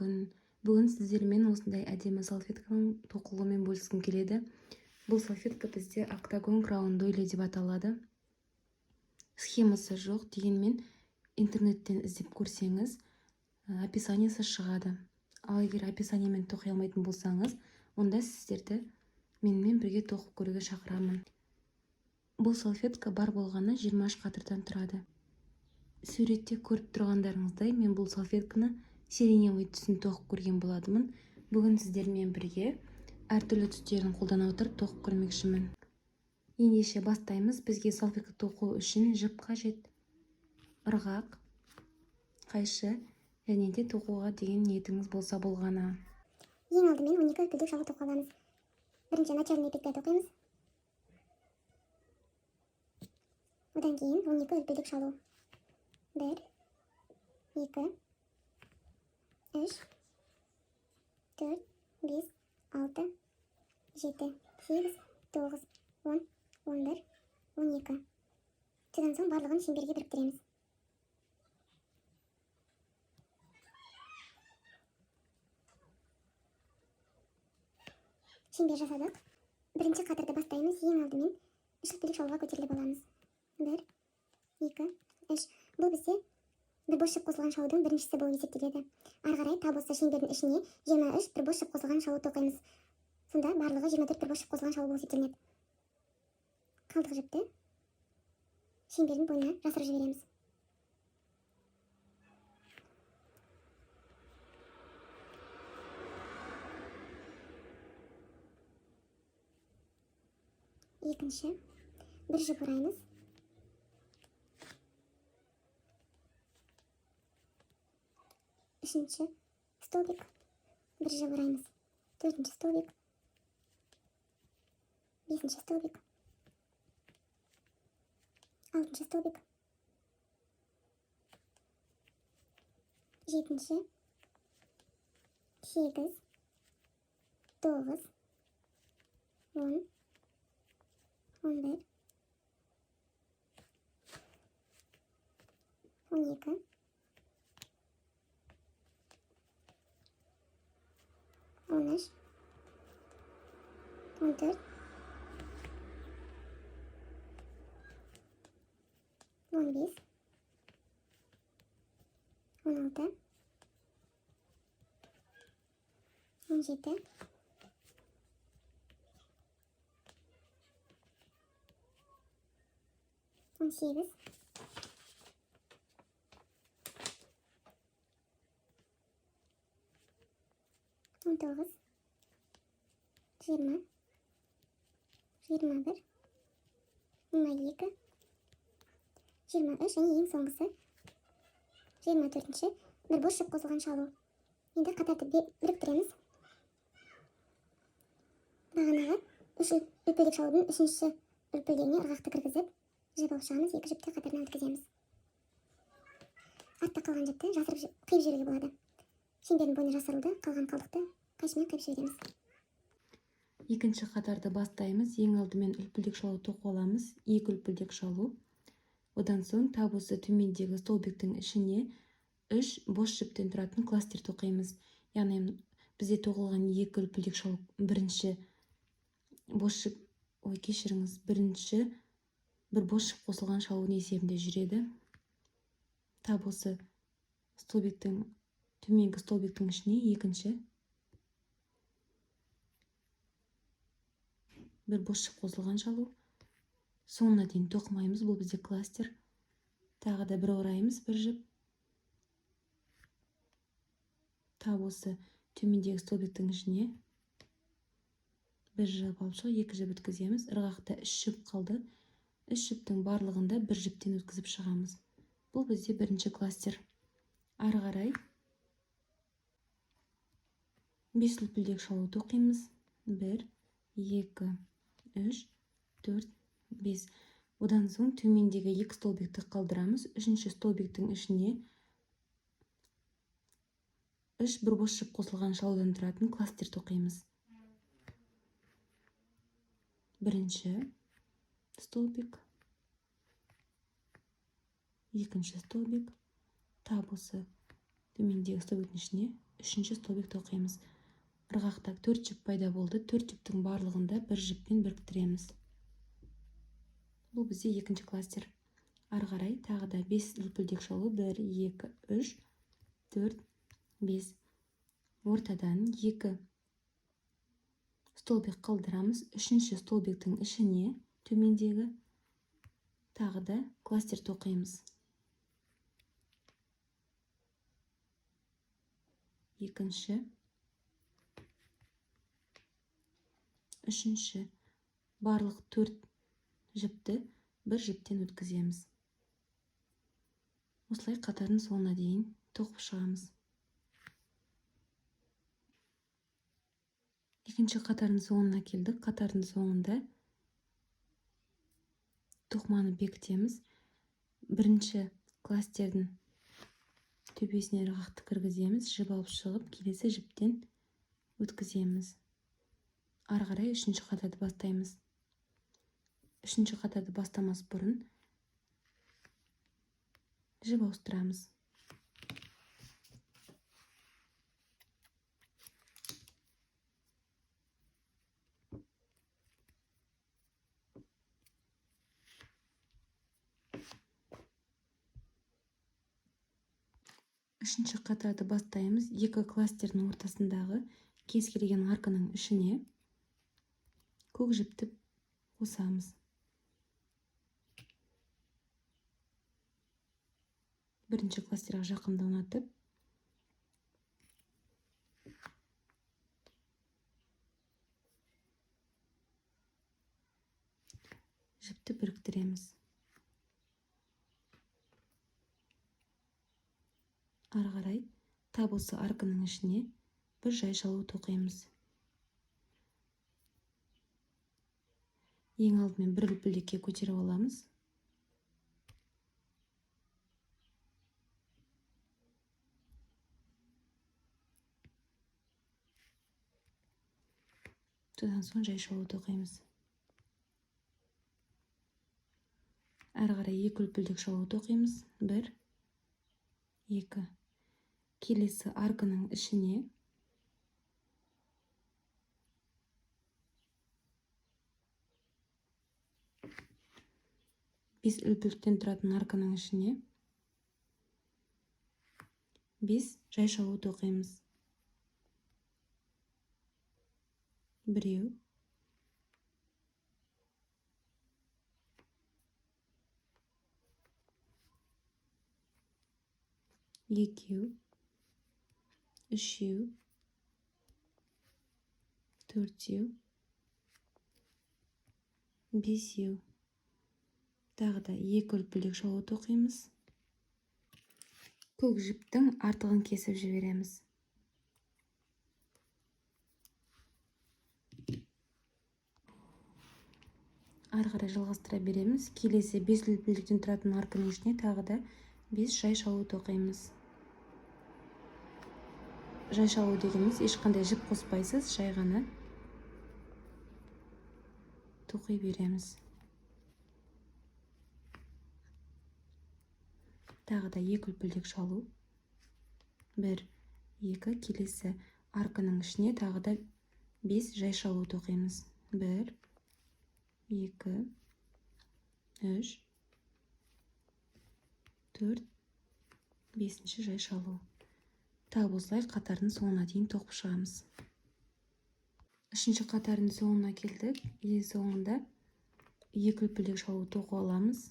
күн. Бүгін сіздермен осындай әдемі салфетканың тоқылуымен бөліскім келеді. Бұл салфетка бізде октагон краундойле деп аталады. Схемасы жоқ, дегенмен интернеттен іздеп көрсеңіз описаниесі шығады. Ал егер описаниемен тоқи алмайтын болсаңыз, онда сіздерді менімен бірге тоқып көруге шақырамын. Бұл салфетка бар болғаны 23 қатырдан тұрады. Суретте көріп тұрғандарыңыздай, мен бұл салфетканы сиреневый түсін тоқып көрген боладымын. Бүгін сіздермен бірге әртүрлі түстерін қолдана отырып тоқып көрмекшімін. Ендеше бастаймыз. Бізге салфетка тоқу үшін жіп қажет, ырғақ, қайшы және де тоқуға деген ниетіңіз болса болғаны. Ең алдымен 12 үлпілдік шалу тоқып аламыз. Бірінші начальный петля тоқимыз. Одан кейін 12 үлпілдік шалу. 1, 2, 3, 4, 5, 6, 7, 8, 9, 10, 11, 12. Содан соң барлығын шеңберге біріктіреміз. Шеңбер жасадық. Бірінші қатырды бастаймыз. Ең алдымен 3 үлпілдік шалуға көтеріліп аламыз. 1, 2, 3. Бұл бізде бір бос жіп қосылған шалудың біріншісі болып есептеледі. Ары қарай тап осы шеңбердің ішіне 23 бір бос жіп қосылған шалу тоқимыз. Сонда барлығы 24 бір бос жіп қосылған шалу болып есептелінеді. Қалдық жіпті шеңбердің бойына жасырып жібереміз. Екінші бір жіп ораймыз. Үшінші столбик, бір жіп ораймыз. Төртінші столбик, бесінші столбик, алтыншы столбик, жетінші, 8, 9, 10, 11, 12, 13, 14, 15, 16, 17, 18, 19, 20, 21, 22, 23 және ең соңғысы 24-ші бір бос жіп қосылған шалу. Енді қатарды біріктіреміз. Бағанағы 3 үлпілдік шалудың 3-ші үлпілдегіне ырғақты кіргізіп, жіп алып шығамыз. 2 жіпті қатарынан өткіземіз. Артта қалған жіпті жасырып қиып жіберуге болады. Шеңбердің бойына жасырылды, қалған қалдықты қайшымен қиып жібереміз. Екінші қатарды бастаймыз. Ең алдымен үлпілдек шалу тоқып аламыз. 2 үлпілдек шалу. Одан соң тап осы төмендегі столбиктің ішіне 3 бос жіптен тұратын кластер тоқимыз. Яғни бізде тоқылған 2 үлпілдек шалу бірінші бос жіп, бірінші бір бос жіп қосылған шалудың есебінде жүреді. Тап осы столбиктің, төменгі столбиктің ішіне екінші бір бос жіп қосылған шалу. Соңына дейін тоқымаймыз, бұл бізде кластер. Тағы да бір ораймыз, бір жіп. Тап осы төмендегі столбиктің ішіне бір жіп алып шығып, 2 жіп өткіземіз. Ырғақта 3 жіп қалды. 3 жіптің барлығында бір жіптен өткізіп шығамыз. Бұл бізде бірінші кластер. Ары қарай 5 үлпілдек шалу тоқимыз. 1, 2, 3, 4, 5. Одан соң төмендегі 2 столбикті қалдырамыз. 3-ші столбиктің ішіне 3 бір бос жіп қосылған шалудан тұратын кластер тоқимыз. Бірінші столбик, екінші столбик, тап осы төмендегі столбиктің ішіне үшінші столбикті оқимыз. Ырғақта 4 жіп пайда болды. 4 жіптің барлығында бір жіппен біріктіреміз. Бұл бізде екінші кластер. Ары қарай тағы да 5 үлпілдек шалу. 1, 2, 3, 4, 5. Ортадан 2 столбик қалдырамыз. Үшінші столбиктің ішіне төмендегі тағы да кластер тоқимыз. Екінші, үшінші, барлық 4 жіпті бір жіптен өткіземіз. Осылай қатардың соңына дейін тоқып шығамыз. Екінші қатардың соңына келдік. Қатардың соңында тоқманы бекітеміз. Бірінші кластердің төбесіне ырғақты кіргіземіз, жіп алып шығып, келесі жіптен өткіземіз. Ары қарай үшінші қатарды бастаймыз. Үшінші қатарды бастамас бұрын жіп ауыстырамыз. Үшінші қатарды бастаймыз. Екі кластердің ортасындағы кез келген арканың ішіне көк жіпті қосамыз. Бірінші кластерға жақында ұнатып, жіпті біріктіреміз. Ары қарай тап осы арканың ішіне бір жай шалу тоқимыз. Ең алдымен бір үлпілдекке көтеріп аламыз. Содан соң жай шалу тоқимыз. Ары қарай 2 үлпілдек шалу тоқимыз. 1, 2. Келесі арканың ішіне бес үлпілдіктен тұратын арканың ішіне 5 жай шалу тоқимыз. Біреу, екеу, үшеу, төртеу, бесеу. Тағы да 2 үлпілдек шалу тоқимыз. Көк жіптің артығын кесіп жібереміз. Ары қарай жалғастыра береміз. Келесі 5 үлпілдіктен тұратын арканың ішіне тағы да 5 жай шалу тоқимыз. Жай шалу дегеніміз ешқандай жіп қоспайсыз, жай ғана тоқи береміз. Тағы да 2 үлпілдек шалу. 1, 2. Келесі арканың ішіне тағы да 5 жай шалу тоқимыз. 1, 2, 3, 4, 5-ші жай шалу. Тап осылай қатардың соңына дейін тоқып шығамыз. Үшінші қатардың соңына келдік. Соңында 2 үлпілдек шалу тоқып аламыз.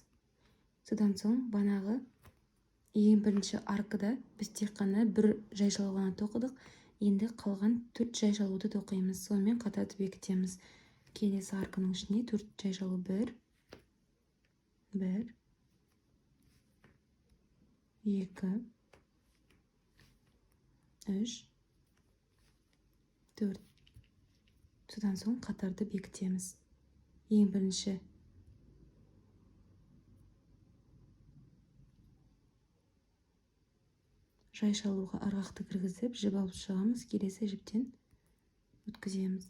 Содан соң банағы ең бірінші аркада біз тек қана бір жай шалу ғана тоқыдық. Енді қалған 4 жай шалуды тоқимыз. Сонымен қатарды бекітеміз. Келесі арканың ішіне 4 жай шалу. 1, 1, 2, 3, 4. Содан соң қатарды бекітеміз. Ең бірінші жай шалуға ырғақты кіргізіп, жіп алып шығамыз. Келесі жіптен өткіземіз.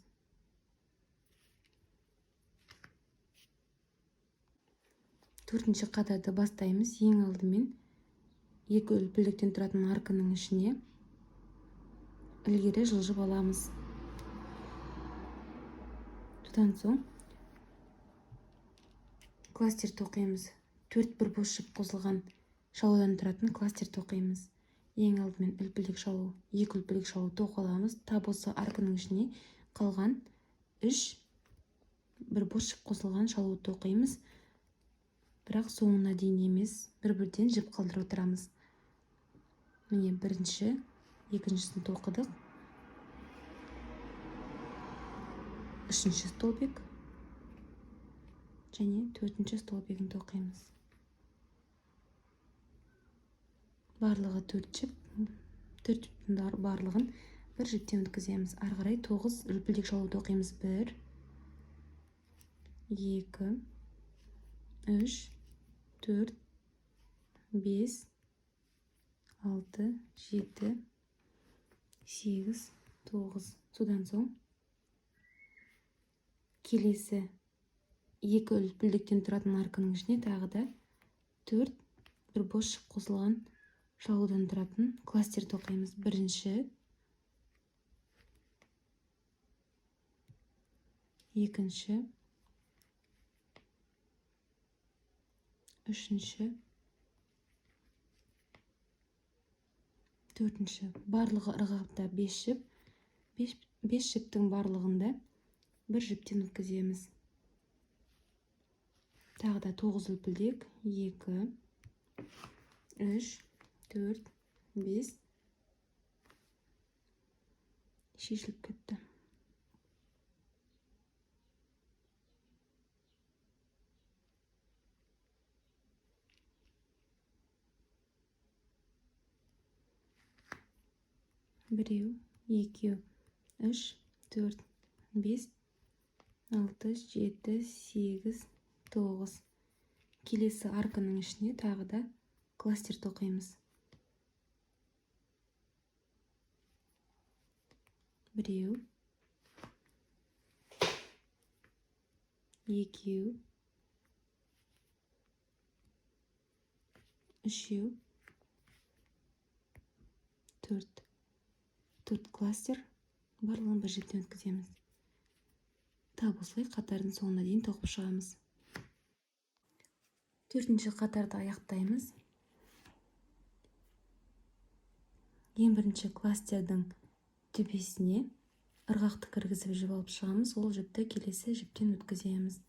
Төртінші қатарды бастаймыз. Ең алдымен 2 үлпілдіктен тұратын арканың ішіне ілгері жылжып аламыз. Содан соң кластер тоқимыз. 4 бір бос жіп қосылған шалудан тұратын кластер тоқимыз. Ең алдымен үлпілдік шалу, 2 үлпілдік шалу тоқып аламыз. Тап осы арканың ішіне қалған 3 бір бос жіп қосылған шалу тоқимыз. Бірақ соңына дейін емес, бір-бірден жіп қалдырып отырамыз. Міне бірінші, екіншісін тоқыдық. Үшінші столбик және төртінші столбигін тоқимыз. Барлығы 4 жіп, 4 жіптің барлығын бір жіптен өткіземіз. Ары қарай 9 үлпілдік шалу тоқимыз. 1, 2, 3, 4, 5, 6, 7, 8, 9. Содан соң келесі 2 үлпілдіктен тұратын арканың ішіне тағы да 4 бір бос жіп қосылған шалудан тұратын кластер тоқимыз. Бірінші, екінші, үшінші, төртінші. Барлығы ырғақта 5 жіп. 5 жіптің барлығында бір жіптен өткіземіз. Тағы да 9 үлпілдек. 2, 3, 4, 5. Шешіліп кетті. Біреу, екеу, 3, 4, 5, 6, 7, 8, 9. Келесі арканың ішіне тағы да кластер тоқимыз. Біреу, екеу, үшеу, 4. 4 кластер, барлығын бір жіптен өткіземіз. Тап осылай қатардың соңына дейін тоқып шығамыз. 4-ші қатарды аяқтаймыз. Ең бірінші кластердің төбесіне ырғақты кіргізіп жіп алып шығамыз. Ол жіпті келесі жіптен өткіземіз.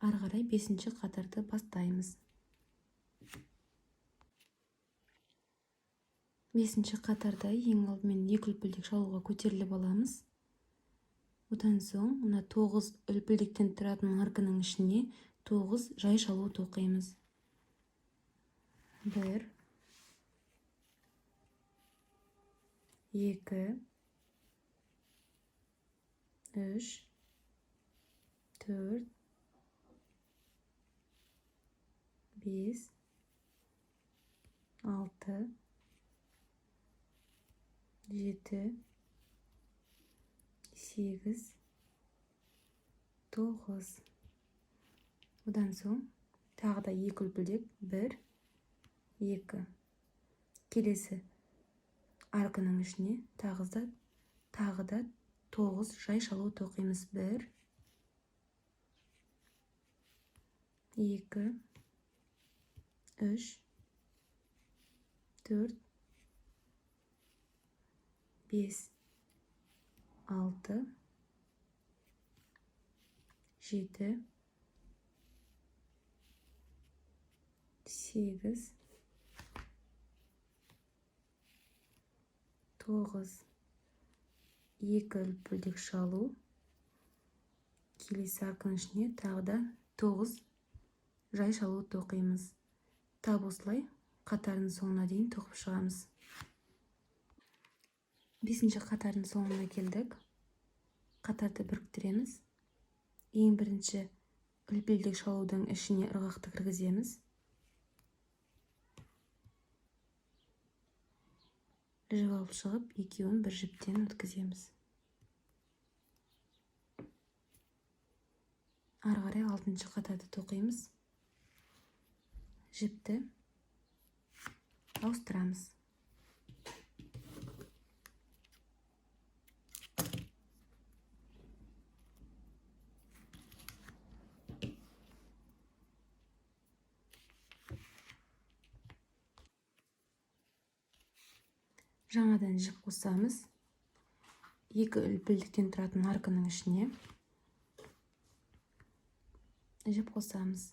Ары қарай 5-ші қатарды бастаймыз. 5-ші қатарда ең алдымен 2 үлпілдік шалуға көтеріліп аламыз. Одан соң мына 9 үлпілдіктен тұратын арканың ішіне 9 жай шалу тоқимыз. 1, 2, 3, 4, 5, 6, 7, 8, 9. Одан соң тағы да 2 үлпілдек. 1, 2. Келесі арканың ішіне тағы да 9 жай шалу тоқимыз. 1, 2, 3, 4, 5, 6, 7, 8, 9. 2 үлпілдік шалу. Келесі арканың ішіне тағы да 9 жай шалу тоқимыз. Тап осылай қатардың соңына дейін тоқып шығамыз. 5-ші қатардың соңына келдік. Қатарды біріктіреміз. Ең бірінші үлпілдік шалудың ішіне ырғақты кіргіземіз. Жіп алып шығып, екеуін бір жіптен өткіземіз. Ары қарай 6-ші қатарды тоқимыз. Жіпті ауыстырамыз. жаңадан жіп қосамыз. 2 үлпілдіктен тұратын арканың ішіне жіп қосамыз.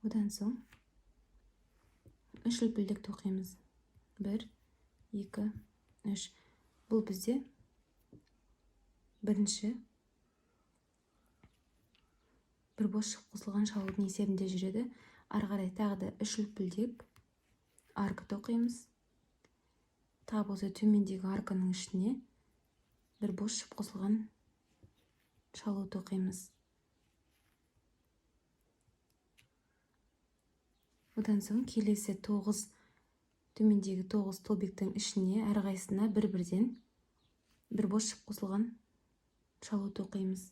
Одан соң 3 үлпілдік тоқимыз. 1, 2, 3. Бұл бізде бірінші бір бос шып қосылған шалудың есебінде жүреді. Ары қарай тағы да 3 үлпілдек арка тоқимыз. Тап осы төмендегі арканың ішіне бір бос шып қосылған шалу тоқимыз. Одан соң келесі 9 төмендегі 9 столбиктің ішіне әрқайсысына бір-бірден бір бос шып қосылған шалу тоқимыз.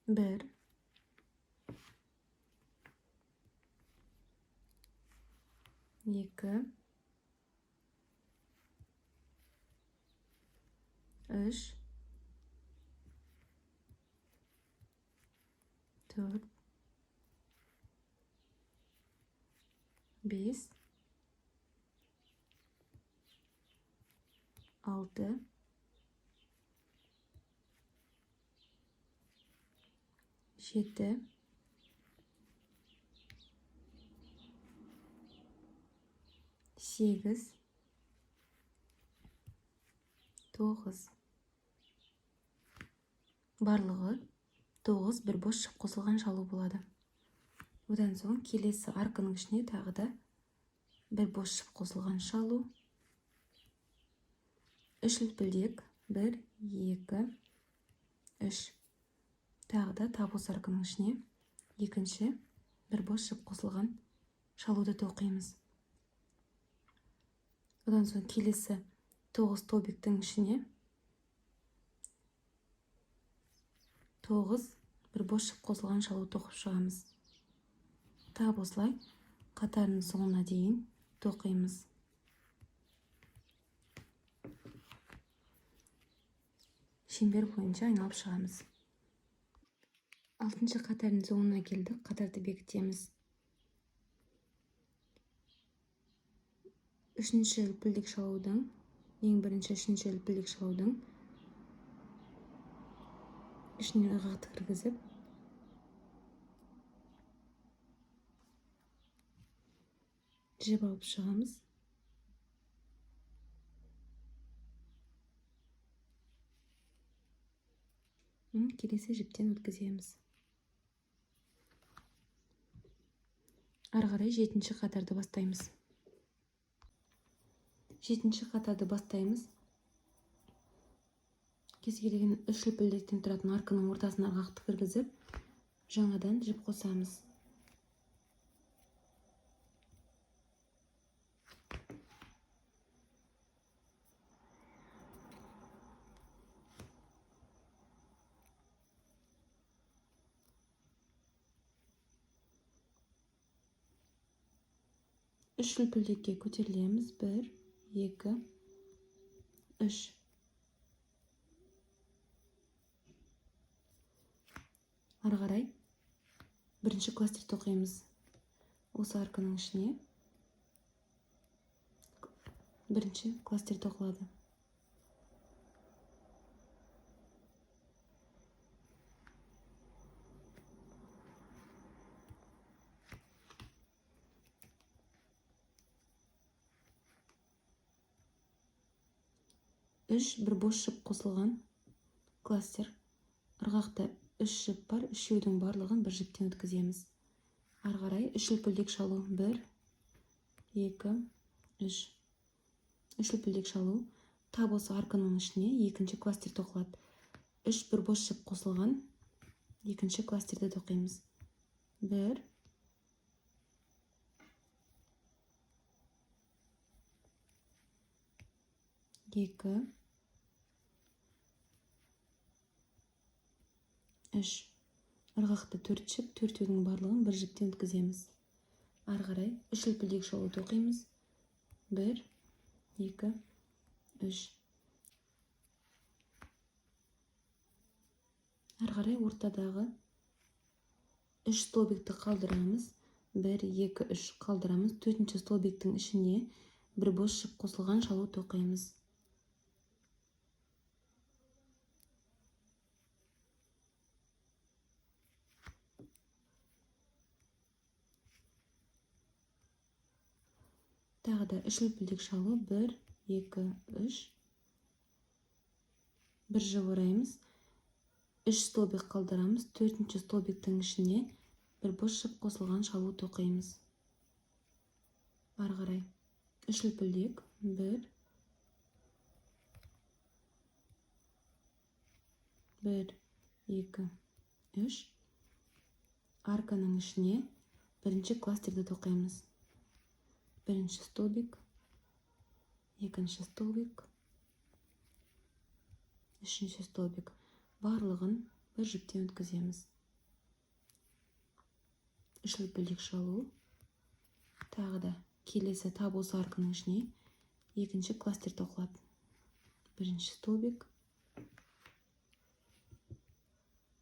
Bir, екі, үш, төрт, бес, алты, жеті, сегіз, тоғыз. Барлығы 9 бір бос шып қосылған шалу болады. Одан соң келесі арканың ішіне тағы да бір бос шып қосылған шалу. 3 үлпілдек 1, 2, 3. Тағы да тап осы арканың ішіне екінші бір бос шып қосылған шалуды тоқимыз. Одан соң келесі 9 столбиктің ішіне 9 бір бос шып қосылған шалу тоқып шығамыз. Тап осылай қатарының соңына дейін тоқимыз. Шеңбер бойынша айналып шығамыз. 6-шы қатардың соңына келдік. Қатарды бекітеміз. 3-ші үлпілдік шалудың, ең бірінші 3-ші үлпілдік шалудың ішіне ырғақты кіргізіп, жіп алып шығамыз. Келесі жіптен өткіземіз. Ары қарай 7-ші қатарды бастаймыз. 7-ші қатарды бастаймыз. Кез келген 3 үлпілдіктен тұратын арканың ортасына ырғақты кіргізіп, жаңадан жіп қосамыз. Үш үлпілдекке көтерілеміз. 1, 2, 3. Ары қарай бірінші кластер тоқимыз. Осы арканың ішіне бірінші кластер тоқылады. Үш бір бос шып қосылған кластер. Ырғақта 3 жіп бар, үшеудің барлығын бір жіптен өткіземіз. Ары қарай 3 үлпілдек шалу. 1, 2, 3. 3 үлпілдек шалу. Тап осы арканың ішіне екінші кластер тоқылады. 3 бір бос шып қосылған екінші кластерді тоқимыз. 1, 2, 3 ырғақты 4 жіп, төртеудің барлығын бір жіптен өткіземіз. Ары қарай үш үлпілдек шалу тоқимыз. 1 2 3. Ары қарай ортадағы 3 столбикті қалдырамыз. 1 2 3 қалдырамыз. Төртінші столбиктің ішіне бір бос жіп қосылған шалу тоқимыз. Тағы да үш үлпілдек шалу. 1 2 3. бір жіп ораймыз. 3 столбик қалдырамыз. Төртінші столбиктің ішіне бір бос жіп қосылған шалу тоқимыз. Ары қарай 3 үлпілдек. 1 1 2 3. Арканың ішіне бірінші кластерді тоқимыз. Бірінші столбик, екінші столбик, үшінші столбик. Барлығын бір жіптен өткіземіз. Үш үлпілдек шалу. Тағы да келесі тап осы арканың ішіне екінші кластер тоқылады. Бірінші столбик,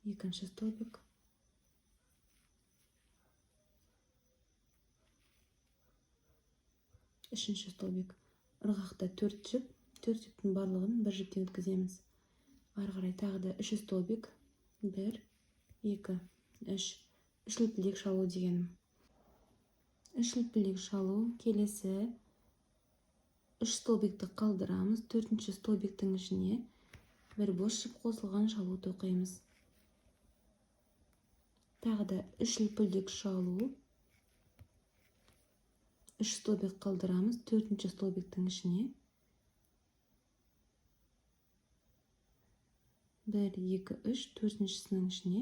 екінші столбик, үшінші столбик. Ырғақта 4 жіп, 4 жіптің барлығын бір жіптен өткіземіз. Ары қарай тағы да 3 столбик. 1 2 3. Үш үлпілдек шалу дегенім. Үш үлпілдек шалу. Келесі 3 столбикті қалдырамыз. Төртінші столбиктің ішіне бір бос жіп қосылған шалу тоқимыз. Тағы да 3 үлпілдек шалу. 3 столбик қалдырамыз. Төртінші столбиктің ішіне 1 2 3. Төртіншісінің ішіне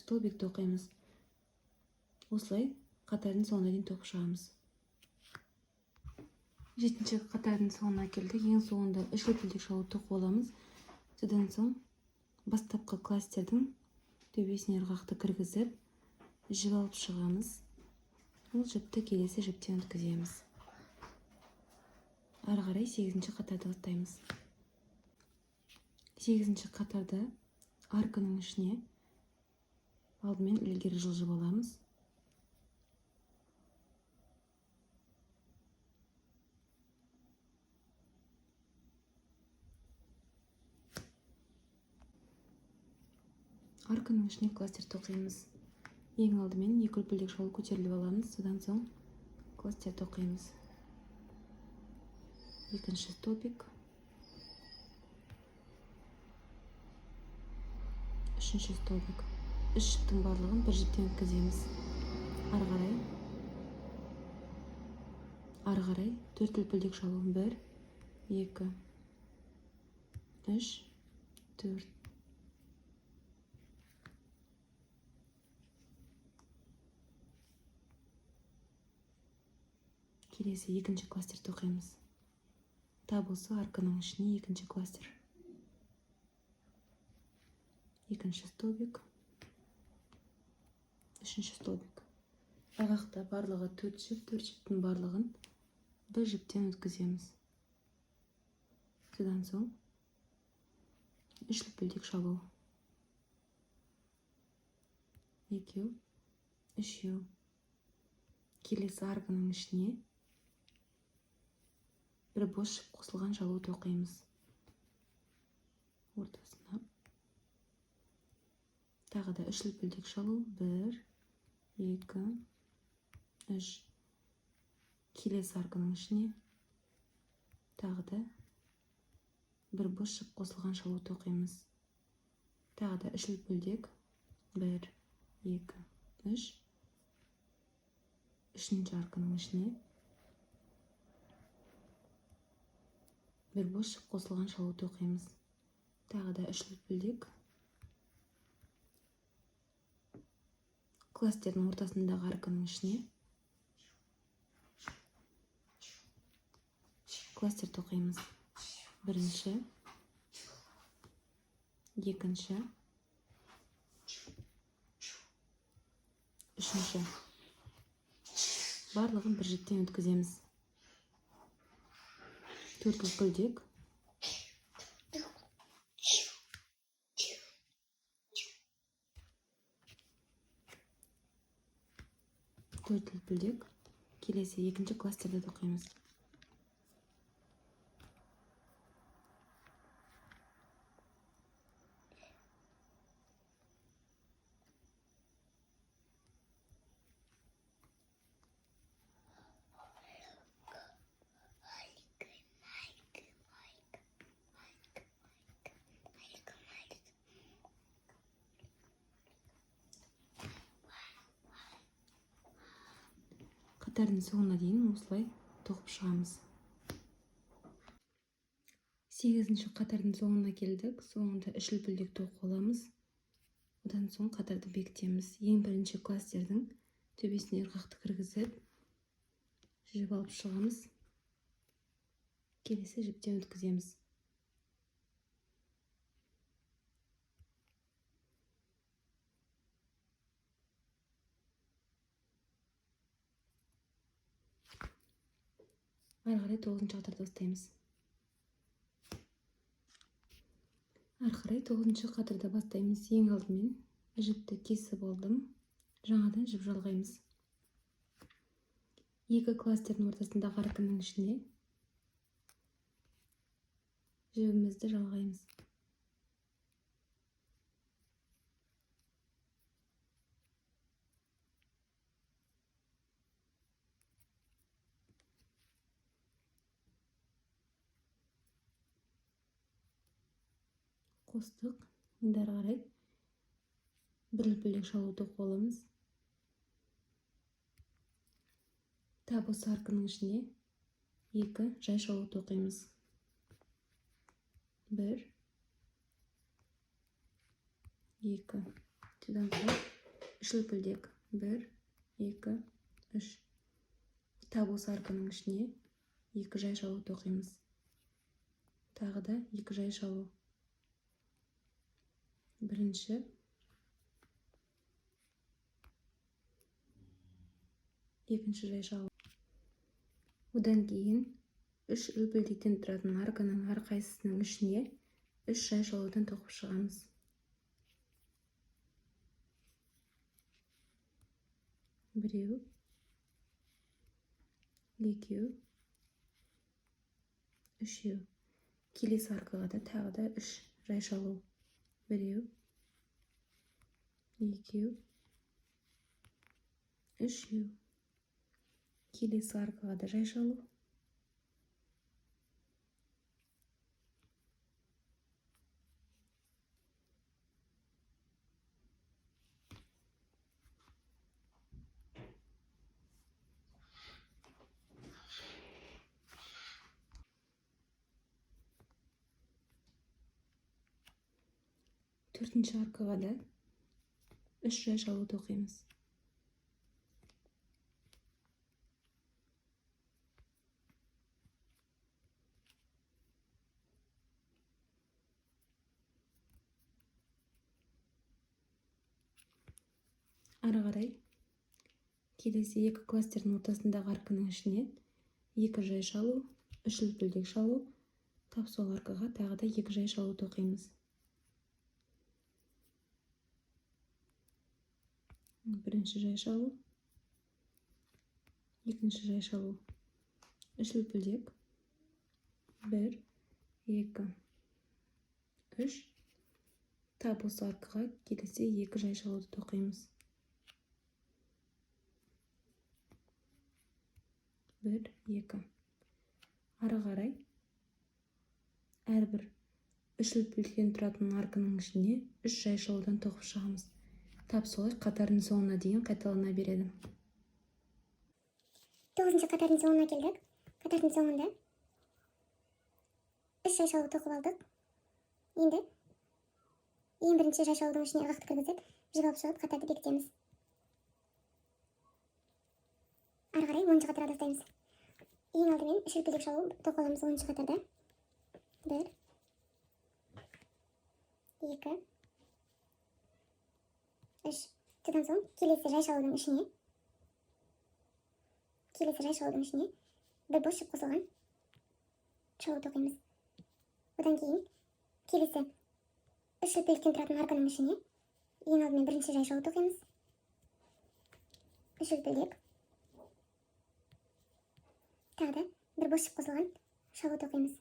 столбик тоқимыз. Осылай қатардың соңына дейін тоқып шығамыз. Жетінші қатардың соңына келдік. Ең соңында 3 үлпілдек шалу тоқып аламыз. Содан соң бастапқы кластердің төбесіне ырғақты кіргізіп, жіп алып шығамыз. Ол жіпті келесі жіптен өткіземіз. Ары қарай 8-ші қатарды бастаймыз. 8-ші қатарда арканың ішіне алдымен ілгері жылжып аламыз. Арканың ішіне кластер тоқимыз. Ең алдымен 2 үлпілдек шалу көтеріліп аламыз. Содан соң кластер тоқимыз. Екінші столбик, үшінші столбик. 3 жіптің барлығын бір жіптен өткіземіз. Ары қарай 4 үлпілдек шалу. 1 2 3 4. Келесі екінші кластер тоқимыз. Тап осы арканың ішіне екінші кластер. Екінші столбик, үшінші столбик. Ырғақта барлығы 4 жіп, 4 жіптің барлығын бір жіптен өткіземіз. Содан соң 3 үлпілдек шалу. 2 3. Келесі арканың ішіне бір бос жіп қосылған шалу тоқимыз. Ортасына. Тағы да 3 үлпілдек шалу. 1 2 3. Келесі арканың ішіне тағы да бір бос жіп қосылған шалу тоқимыз. Тағы да 3 үлпілдек. 1 2 3. Үшінші арканың ішіне бір бос жіп қосылған шалу тоқимыз. Тағы да 3 үлпілдек. Кластердің ортасындағы арканың ішіне кластер тоқимыз. Бірінші, екінші, үшінші. Барлығын бір жіптен өткіземіз. Төрт үлпілдек. Төрт үлпілдек. Келесі екінші кластерді тоқимыз. Қатардың соңына дейін осылай тоқып шығамыз. 8-ші қатардың соңына келдік. Соңында 3 үлпілдек тоқып аламыз. Одан соң қатарды бекітеміз. Ең бірінші кластердің төбесіне ырғақты кіргізіп, жіп алып шығамыз. Келесі жіптен өткіземіз. Ары қарай 9-ші қатарды бастаймыз. Ары қарай 9-ші қатарды бастаймыз. Ең алдымен жіпті кесіп алдым. Жаңадан жіп жалғаймыз. Екі кластердің ортасындағы арканың ішіне жібімізді жалғаймыз. Қостық. Енді ары қарай бір үлпілдек шалу тоқып аламыз. Тап осы арканың ішіне екі жай шалу тоқимыз. Бір, екі. Содан соң үш үлпілдек. Бір, екі, үш. Тап осы арканың ішіне екі жай шалу тоқимыз. Тағы да екі жай шалу. Бірінші, екінші жай шалу. Одан кейін үш үлпілдектен тұратын арканың әрқайсысының ішіне үш жай шалудан тоқып шығамыз. Біреу, екеу, үшеу. Келесі аркаға да тағы да үш жай шалу. Біреу, екеу, үшеу. Келесі аркаға да жай шалу. Төртінші аркаға да үш жай шалу тоқимыз. Ары қарай келесі екі кластердің ортасындағы арканың ішіне екі жай шалу, үш үлпілдек шалу, тап сол аркаға тағы да екі жай шалу тоқимыз. Бірінші жай шалу, екінші жай шалу, үш үлпілдек. Бір, екі, үш. Тап осы аркаға келесі екі жай шалуды тоқимыз. Бір, екі. Ары қарай әрбір үш үлпілдектен тұратын арканың ішіне үш жай шалудан тоқып шығамыз. Тап солай қатардың соңына дейін қайталана береді. 9-ші қатардың соңына келдік. Қатардың соңында үш жай шалу тоқып алдық. Енді ең бірінші жай шалудың ішіне ырғақты кіргізіп, жіп алып шығып қатарды бекітеміз. Ары қарай 10-ші қатарға бастаймыз. ең алдымен үш үлпілдек шалу тоқып аламыз 10-ші қатарда. 1 2 3. Содан соң келесі жай шалудың ішіне бір бос жіп қосылған шалу тоқимыз. Одан кейін келесі үш үлпілдіктен тұратын арканың ішіне ең алдымен бірінші жай шалу тоқимыз. Үш үлпілдек. Тағы да бір бос жіп қосылған шалу тоқимыз.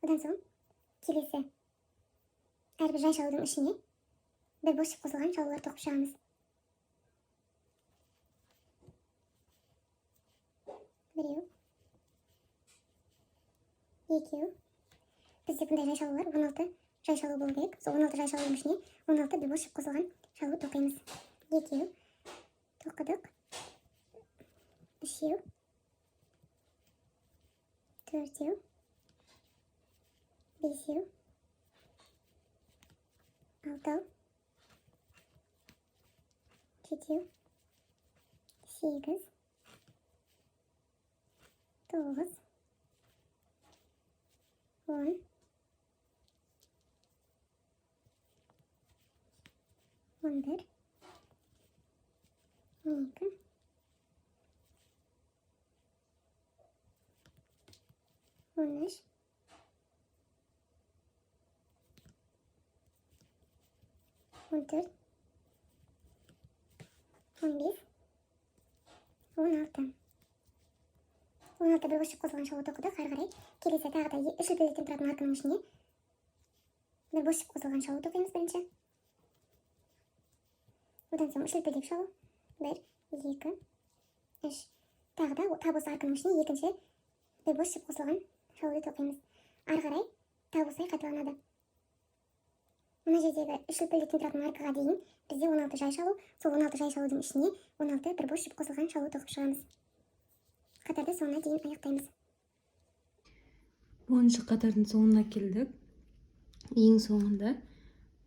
Одан соң келесі әрбір жай шалудың ішіне бір бос жіп қосылған шалулар тоқып шығамыз. Біреу, екеу. Бізде бұндай жай шалулар 16 жай шалу болу керек. Сол 16 жай шалудың ішіне 16 бір бос жіп қосылған шалу тоқимыз. Екеу тоқыдық. Үшеу, төртеу, бесеу, алтау, жетеу, 8, 9, 10, 11, 12, 13, 14, 15, 16. 16 бір бос жіп қосылған шалу тоқыдық. Ары қарай келесі тағы да үш үлпілдіктен тұратын арканың ішіне бір бос жіп қосылған шалу тоқимыз бірінші. Одан соң үш үлпілдек шалу. 1 2 3. Тағы да тап осы арканың ішіне екінші бір бос жіп қосылған шалуды тоқимыз. Ары қарай тап осылай қайталанады. Мына жердегі үш үлпілдіктен тұратын аркаға дейін бізде 16 жай шалу. Сол 16 жай шалудың ішіне 16 бір бос жіп қосылған шалу тоқып шығамыз. Қатарды соңына дейін аяқтаймыз. 10-ші қатардың соңына келдік. Ең соңында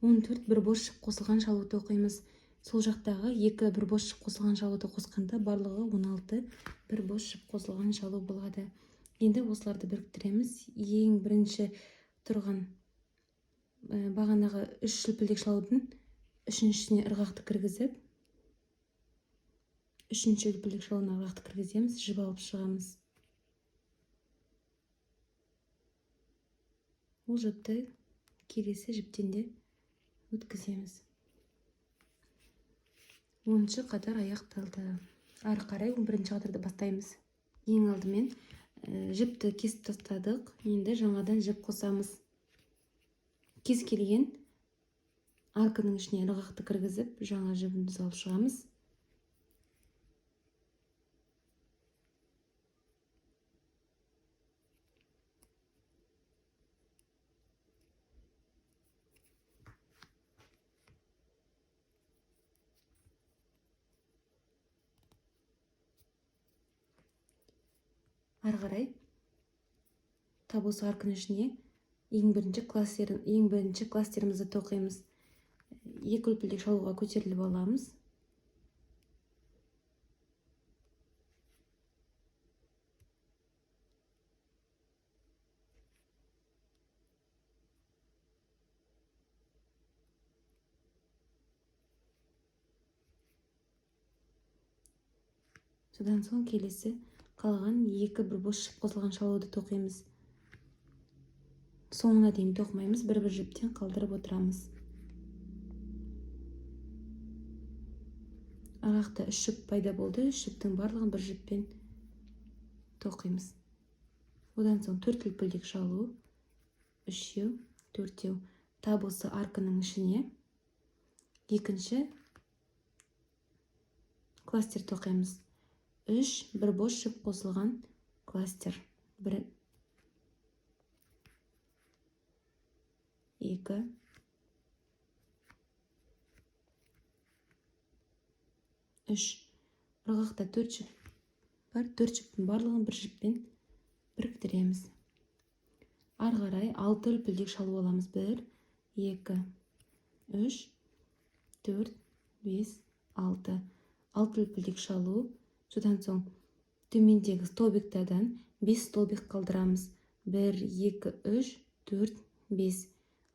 14 бір бос жіп қосылған шалу тоқимыз. Сол жақтағы 2 бір бос жіп қосылған шалуды қосқанда барлығы 16 бір бос жіп қосылған шалу болады. Енді осыларды біріктіреміз. Ең бірінші тұрған бағанағы үш үлпілдек шалудың үшіншісіне ырғақты кіргізіп, үшінші үлпілдек шалуына ырғақты кіргіземіз, жіп алып шығамыз. Ол жіпті келесі жіптен де өткіземіз. 10-ші қатар аяқталды. Ары қарай 11-ші қатарды бастаймыз. Ең алдымен жіпті кесіп тастадық. Енді жаңадан жіп қосамыз. Кез келген арканың ішіне ырғақты кіргізіп, жаңа жібімізді алып шығамыз. Ары қарай тап осы арканың ішіне ең бірінші кластерімізді тоқимыз. Екі үлпілдек шалуға көтеріліп аламыз. Содан соң келесі қалған екі бір бос жіп қосылған шалуды тоқимыз. Соңына дейін тоқымаймыз, бір-бір жіптен қалдырып отырамыз. Арақта үш жіп пайда болды. Үш жіптің барлығын бір жіппен тоқимыз. Одан соң төрт үлпілдек шалу, үшеу, төртеу. Тап осы арканың ішіне екінші кластер тоқимыз. Үш бір бос жіп қосылған кластер. Бір, екі, үш. Ырғақта төрт жіп бар. Төрт жіптің барлығын бір жіппен біріктіреміз. Ары қарай 6 үлпілдек шалу аламыз. 1, 2, 3, 4, 5, 6. 6 үлпілдек шалу. Содан соң төмендегі столбиктардан 5 столбик қалдырамыз. 1, 2, 3, 4, 5.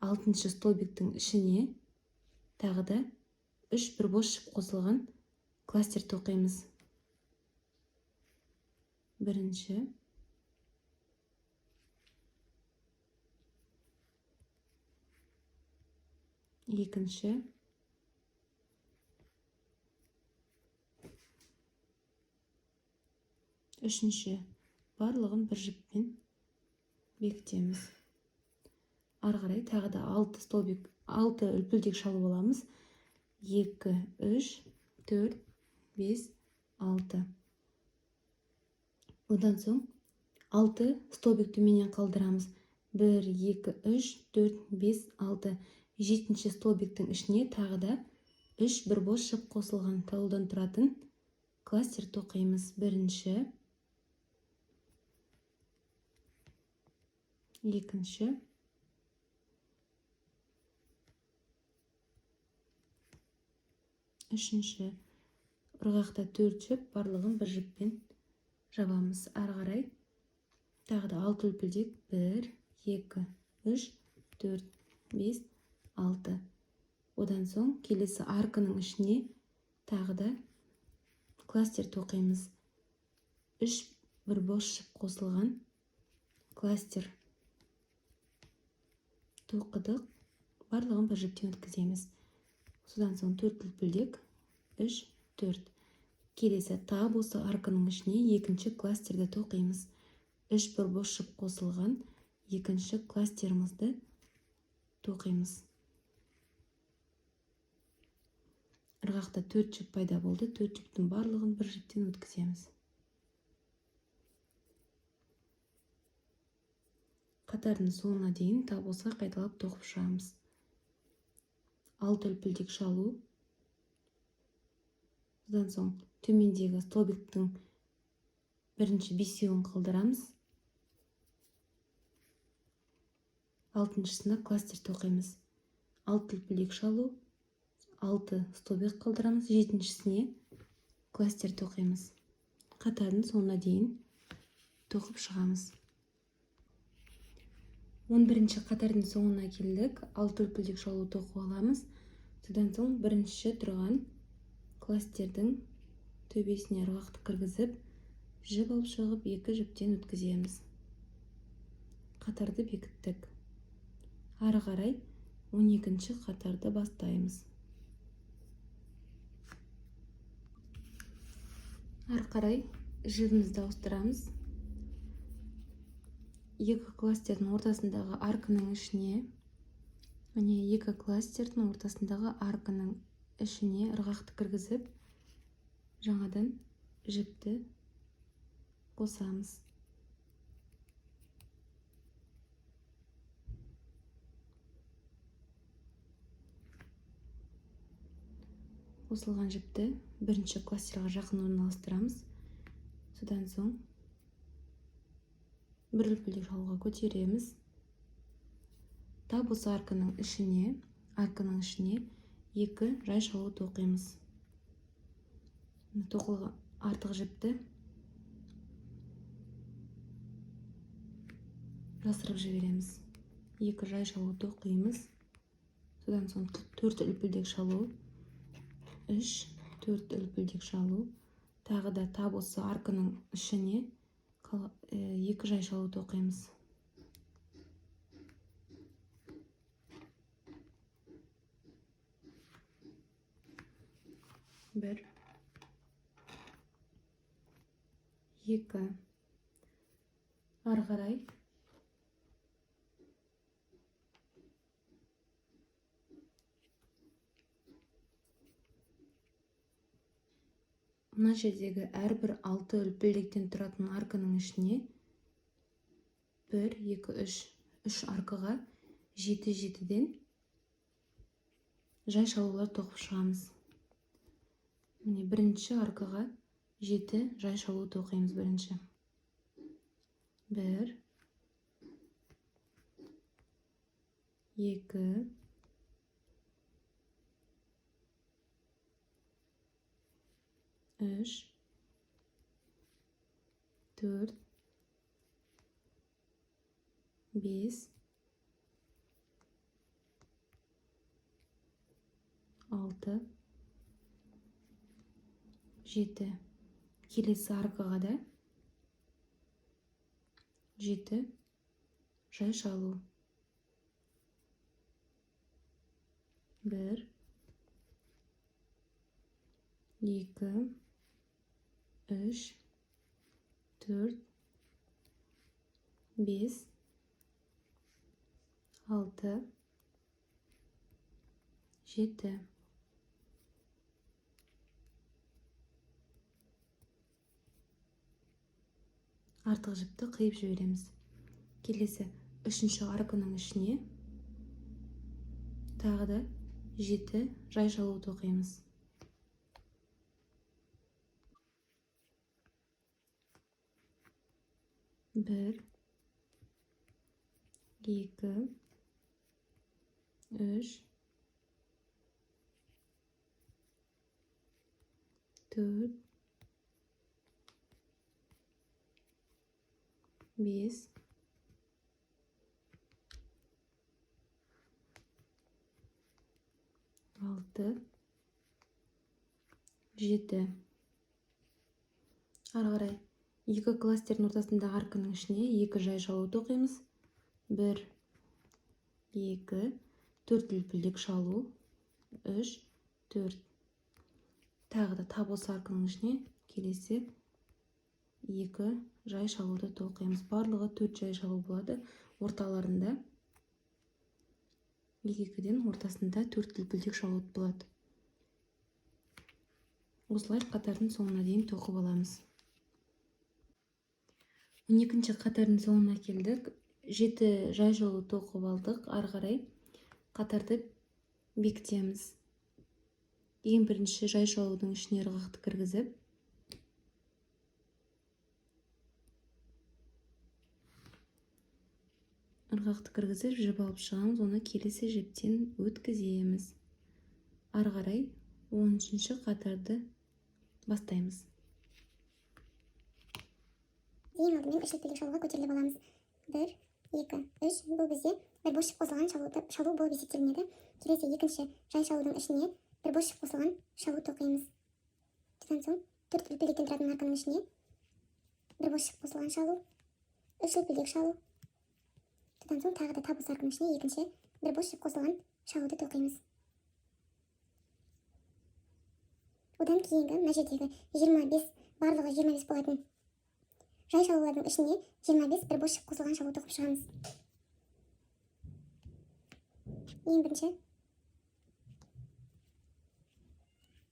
6-шы столбиктің ішіне тағы да 3 бір бос шып қосылған кластер тоқимыз. Бірінші, екінші, үшінші. Барлығын бір жіппен бекітеміз. Ары қарай тағы да 6 үлпілдек шалу аламыз. 2, 3, 4, 5, 6. Одан соң 6 столбик төменнен қалдырамыз. 1, 2, 3, 4, 5, 6. 7-ші столбиктің ішіне тағы да 3 бір бос шып қосылған талудан тұратын кластер тоқимыз. Бірінші, екінші, үшінші. Ырғақта 4 жіп, барлығын бір жіппен жабамыз. Ары қарай тағы да 6 үлпілдек. 1, 2, 3, 4, 5, 6. Одан соң келесі аркының ішіне тағы да кластер тоқимыз. 3 бір бос шып қосылған кластер тоқыдық. Барлығын бір жіптен өткіземіз. Содан соң 4 үлпілдек. 3, 4. Келесі тап осы аркының ішіне екінші кластерді тоқимыз. 3 бір бос шып қосылған екінші кластерімізді тоқимыз. Ырғақта 4 жіп пайда болды. 4 жіптің барлығын бір жіптен өткіземіз. Қатардың соңына дейін тап осыға қайталап тоқып шығамыз. 6 үлпілдек шалу. Содан соң төмендегі столбиктің бірінші бесеуін қалдырамыз. 6-шысына кластер тоқимыз. 6 үлпілдек шалу. 6 столбик қалдырамыз. 7-шісіне кластер тоқимыз. Қатардың соңына дейін тоқып шығамыз. 11-ші қатардың соңына келдік. 6 үлпілдек шалу тоқып аламыз. Содан соң бірінші тұрған кластердің төбесіне ырғақты кіргізіп, жіп алып шығып 2 жіптен өткіземіз. Қатарды бекіттік. Ары қарай 12-ші қатарды бастаймыз. Ары қарай жібімізді ауыстырамыз. 2 кластердің ортасындағы аркының ішіне, міне 2 кластердің ортасындағы аркының ішіне ырғақты кіргізіп, жаңадан жіпті қосамыз. Қосылған жіпті бірінші кластерға жақын орналастырамыз. Содан соң бір үлпілдек шалуға көтереміз. Тап осы аркының ішіне 2 жай шалу тоқимыз. Тоқылған артық жіпті жасырып жібереміз. 2 жай шалу тоқимыз. Содан соң 4 үлпілдек шалу. 3, 4 үлпілдек шалу. Тағы да тап осы аркының ішіне 2 жай шалу тоқимыз. 1, 2. Ары қарай мына жердегі әрбір 6 үлпілдектен тұратын аркының ішіне 1, 2, 3 аркаға 7-7-ден жай шалулар тоқып шығамыз. Міне бірінші аркаға 7 жай шалу тоқимыз бірінші. 1, 2, 3 4 5 6 7. Келесі аркаға да 7 жай шалу. 1 2 3 4 5 6 7. Артық жіпті қиып жібереміз. Келесі үшінші арканың ішіне тағы да 7 жай шалу тоқимыз. 1 2 3 4 5 6 7. Ары қарай екі кластердің ортасындағы арканың ішіне 2 жай шалу тоқимыз. 1 2 4 үлпілдек шалу. 3 4. Тағы да тап осы арканың ішіне келесі 2 жай шалуды тоқимыз. Барлығы 4 жай шалу болады. Орталарында 2-2-ден ортасында 4 үлпілдек шалу болады. Осылай қатардың соңына дейін тоқып аламыз. 12-ші қатардың соңына келдік. 7 жай шалу тоқып алдық. Ары қарай қатарды бекітеміз. Ең бірінші жай шалудың ішіне ырғақты кіргізіп, жіп алып шығамыз, оны келесі жіптен өткіземіз. Ары қарай 13-ші қатарды бастаймыз. Ең алдымен үш үлпілдек шалуға көтеріліп аламыз. 1 2 3. Бұл бізде бір бос жіп қосылған шалу болып есептелінеді. Келесі екінші жай шалудың ішіне бір бос жіп қосылған шалу тоқимыз. Содан соң 4 үлпілдектен тұратын арканың ішіне бір бос жіп қосылған шалу, 3 үлпілдек шалу. Содан соң тағы да тап осы арканың ішіне екінші бір бос жіп қосылған шалуды тоқимыз. Одан кейінгі мына жердегі 25, барлығы 25 болатын жай шалулардың ішіне 25 бір бос жіп қосылған шалу тоқып шығамыз. Ең бірінші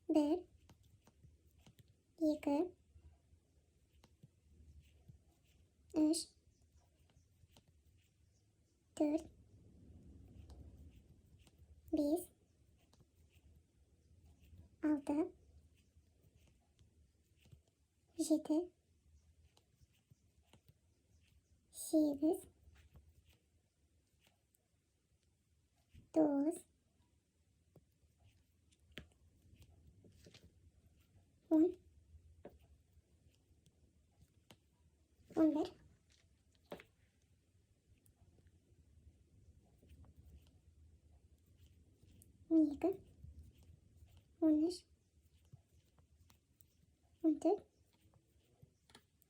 1 2 3 4 5 6 7 8 9 10 11 12 13 14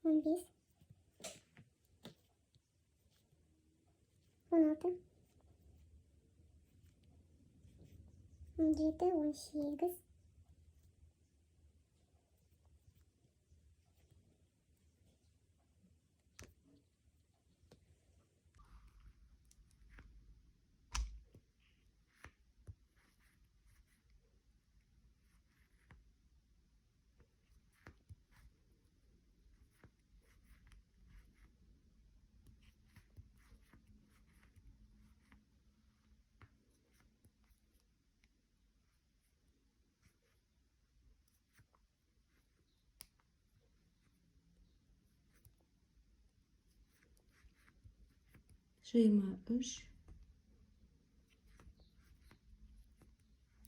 15 16 17 18 23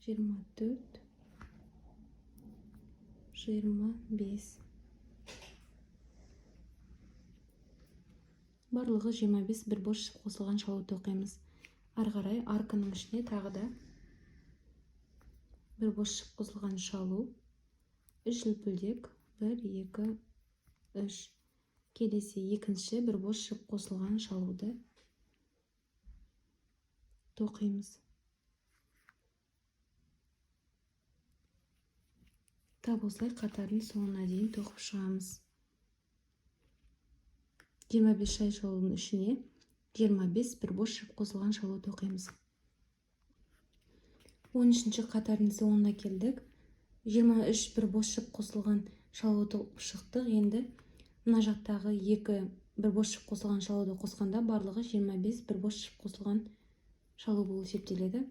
24 25. Барлығы 25 бір бос шып қосылған шалуды оқимыз. Ары қарай арканың ішіне тағы да бір бос шып қосылған шалу, 3 үлпілдек, 1, 2, 3. Келесі екінші бір бос шып қосылған шалуды тоқимыз. Тап осылай қатардың соңына дейін тоқып шығамыз. 25 шай шалудың ішіне 25 бір бос шып қосылған шалу тоқимыз. 13-ші қатардың соңына келдік. 23 бір бос шып қосылған шалу тоқып шықтық. Енді мына жақтағы екі бір бос шып қосылған шалуды қосқанда барлығы 25 бір бос шып қосылған шалу болып есептеледі.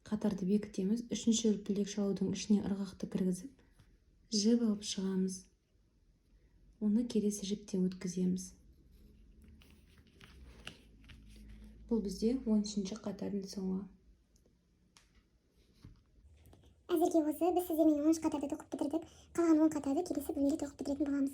Қатарды бекітеміз. 3-ші үлпілдек шалудың ішіне ырғақты кіргізіп, жіп алып шығамыз. Оны келесі жіптен өткіземіз. Бұл бізде 13-ші қатардың соңы. Әзірге осы біз сіздермен 10 қатарды тоқып бітірдік. Қалған 10 қатарды келесі бөлімде тоқып бітіретін боламыз.